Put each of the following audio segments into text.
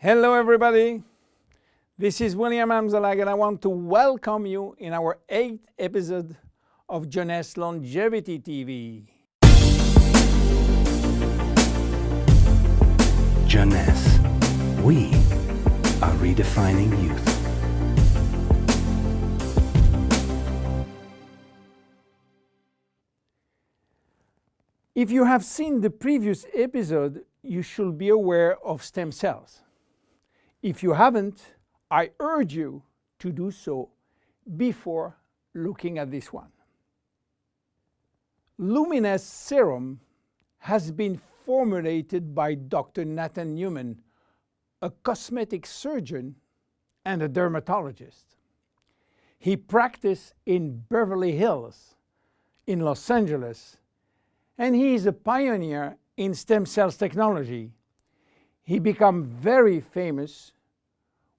Hello everybody, this is William Amzalag and I want to welcome you in our 8th episode of Jeunesse Longevity TV. Jeunesse, we are redefining youth. If you have seen the previous episode, you should be aware of stem cells. If you haven't, I urge you to do so before looking at this one. Luminesce Serum has been formulated by Dr. Nathan Newman, a cosmetic surgeon and a dermatologist. He practiced in Beverly Hills, in Los Angeles, and he is a pioneer in stem cells technology. He became very famous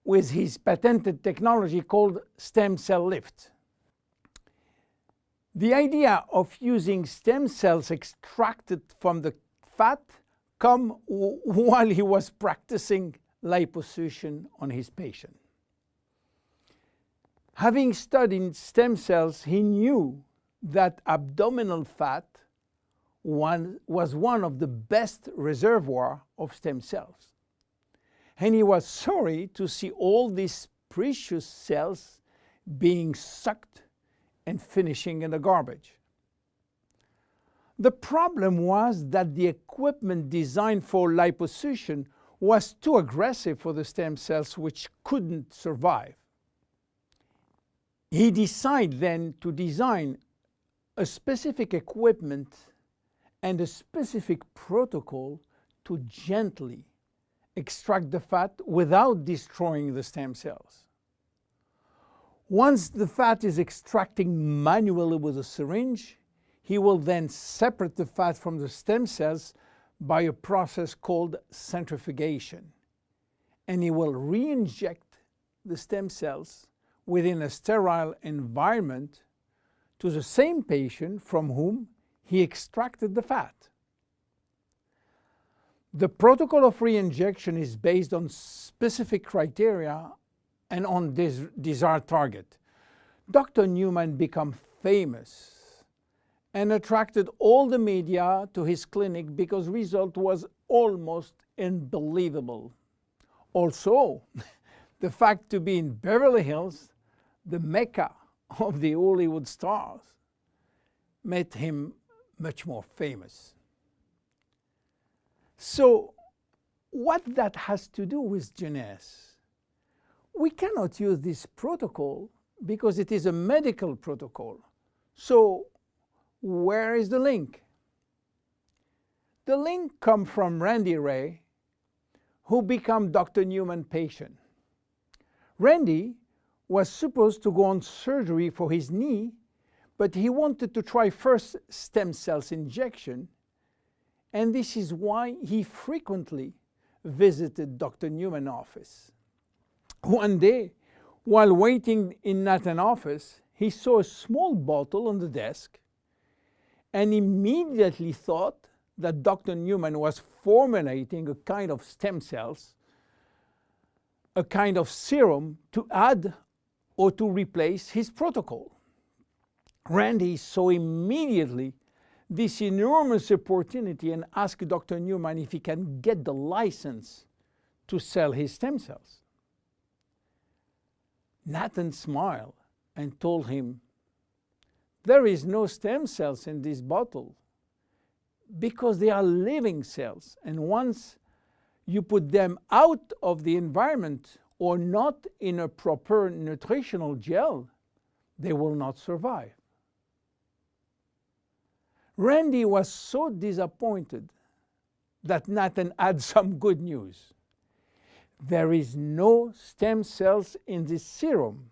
with his patented technology called stem cell lift. The idea of using stem cells extracted from the fat came while he was practicing liposuction on his patient. Having studied stem cells, he knew that abdominal fat was one of the best reservoirs of stem cells. And he was sorry to see all these precious cells being sucked and finishing in the garbage. The problem was that the equipment designed for liposuction was too aggressive for the stem cells, which couldn't survive. He decided then to design a specific equipment and a specific protocol to gently extract the fat without destroying the stem cells. Once the fat is extracting manually with a syringe, he will then separate the fat from the stem cells by a process called centrifugation. And he will re-inject the stem cells within a sterile environment to the same patient from whom he extracted the fat. The protocol of re-injection is based on specific criteria and on desired target. Dr. Newman became famous and attracted all the media to his clinic because result was almost unbelievable. Also, the fact to be in Beverly Hills, the mecca of the Hollywood stars, made him much more famous. So, what that has to do with Jeunesse? We cannot use this protocol because it is a medical protocol. So, where is the link? The link comes from Randy Ray, who became Dr. Newman's patient. Randy was supposed to go on surgery for his knee, but he wanted to try first stem cells injection, and this is why he frequently visited Dr. Newman's office. One day, while waiting in Nathan's office, he saw a small bottle on the desk and immediately thought that Dr. Newman was formulating a kind of stem cells, a kind of serum to add or to replace his protocol. Randy saw immediately this enormous opportunity and asked Dr. Newman if he can get the license to sell his stem cells. Nathan smiled and told him, "There is no stem cells in this bottle because they are living cells, and once you put them out of the environment or not in a proper nutritional gel, they will not survive." Randy was so disappointed that Nathan had some good news. There is no stem cells in this serum,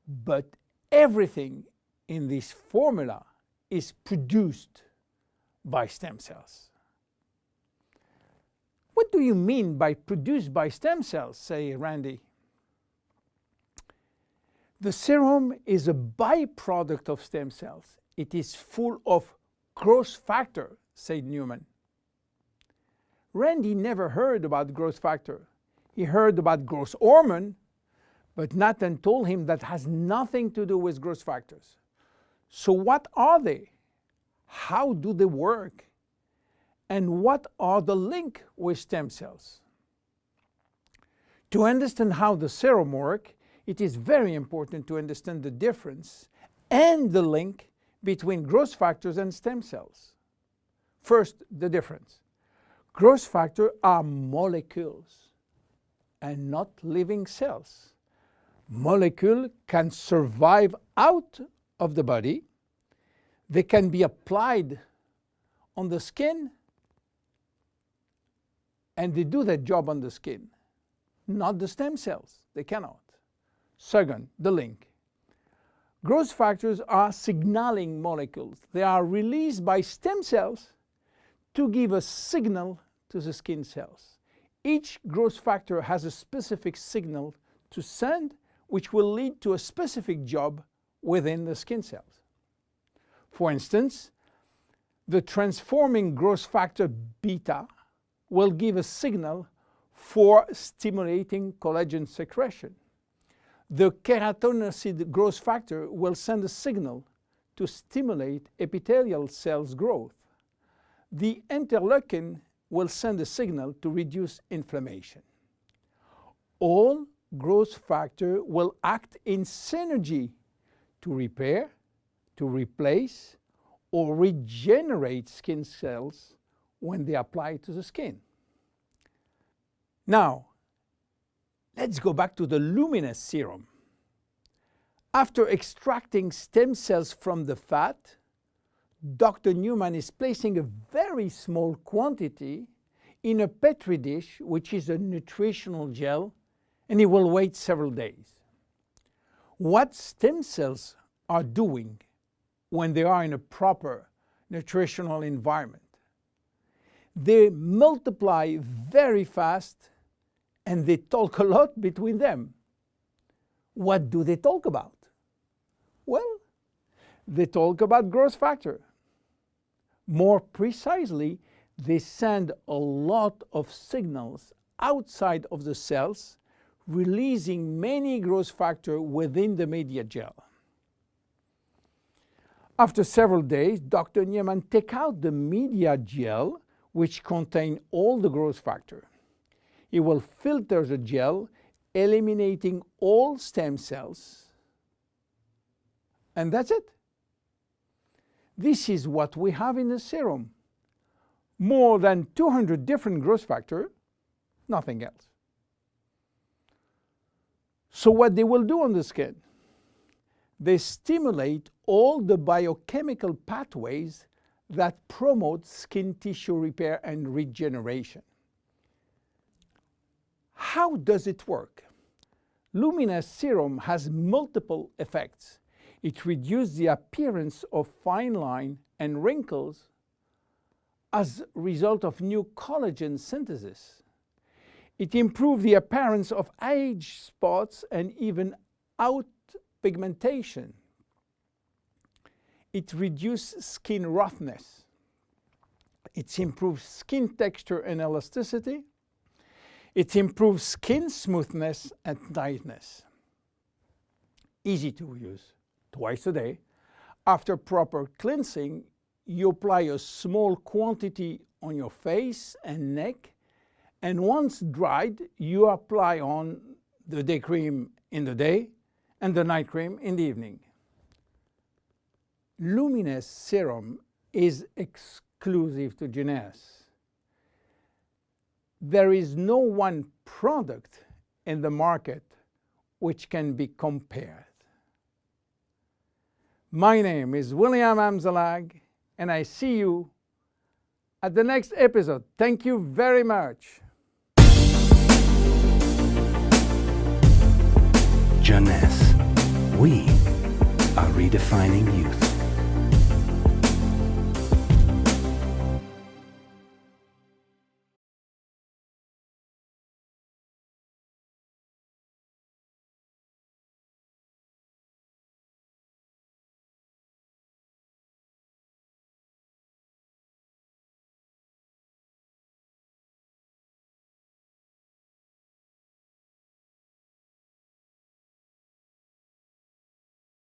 but everything in this formula is produced by stem cells. What do you mean by produced by stem cells, say Randy? The serum is a byproduct of stem cells. It is full of growth factor, said Newman. Randy never heard about growth factor. He heard about growth hormone, but Nathan told him that has nothing to do with growth factors. So what are they? How do they work? And what are the link with stem cells? To understand how the serum work, it is very important to understand the difference and the link between growth factors and stem cells. First, the difference. Growth factors are molecules and not living cells. Molecules can survive out of the body. They can be applied on the skin, and they do their job on the skin. Not the stem cells. They cannot. Second, the link. Growth factors are signaling molecules. They are released by stem cells to give a signal to the skin cells. Each growth factor has a specific signal to send, which will lead to a specific job within the skin cells. For instance, the transforming growth factor beta will give a signal for stimulating collagen secretion. The keratinocyte growth factor will send a signal to stimulate epithelial cells growth. The interleukin will send a signal to reduce inflammation. All growth factors will act in synergy to repair, to replace, or regenerate skin cells when they apply to the skin. Now, let's go back to the Luminesce serum. After extracting stem cells from the fat, Dr. Newman is placing a very small quantity in a petri dish, which is a nutritional gel, and he will wait several days. What stem cells are doing when they are in a proper nutritional environment? They multiply very fast and they talk a lot between them. What do they talk about? Well, they talk about growth factor. More precisely, they send a lot of signals outside of the cells, releasing many growth factors within the media gel. After several days, Dr. Newman takes out the media gel, which contains all the growth factor. He will filter the gel, eliminating all stem cells, and that's it. This is what we have in the serum. More than 200 different growth factors, nothing else. So what they will do on the skin? They stimulate all the biochemical pathways that promote skin tissue repair and regeneration. How does it work? Luminesce serum has multiple effects. It reduces the appearance of fine lines and wrinkles as a result of new collagen synthesis. It improves the appearance of age spots and even out pigmentation. It reduces skin roughness. It improves skin texture and elasticity. It improves skin smoothness and tightness. Easy to use. Twice a day. After proper cleansing, you apply a small quantity on your face and neck, and once dried, you apply on the day cream in the day and the night cream in the evening. Luminesce serum is exclusive to Jeunesse. There is no one product in the market which can be compared. My name is William Amzalag, and I see you at the next episode. Thank you very much. Jeunesse. We are redefining youth.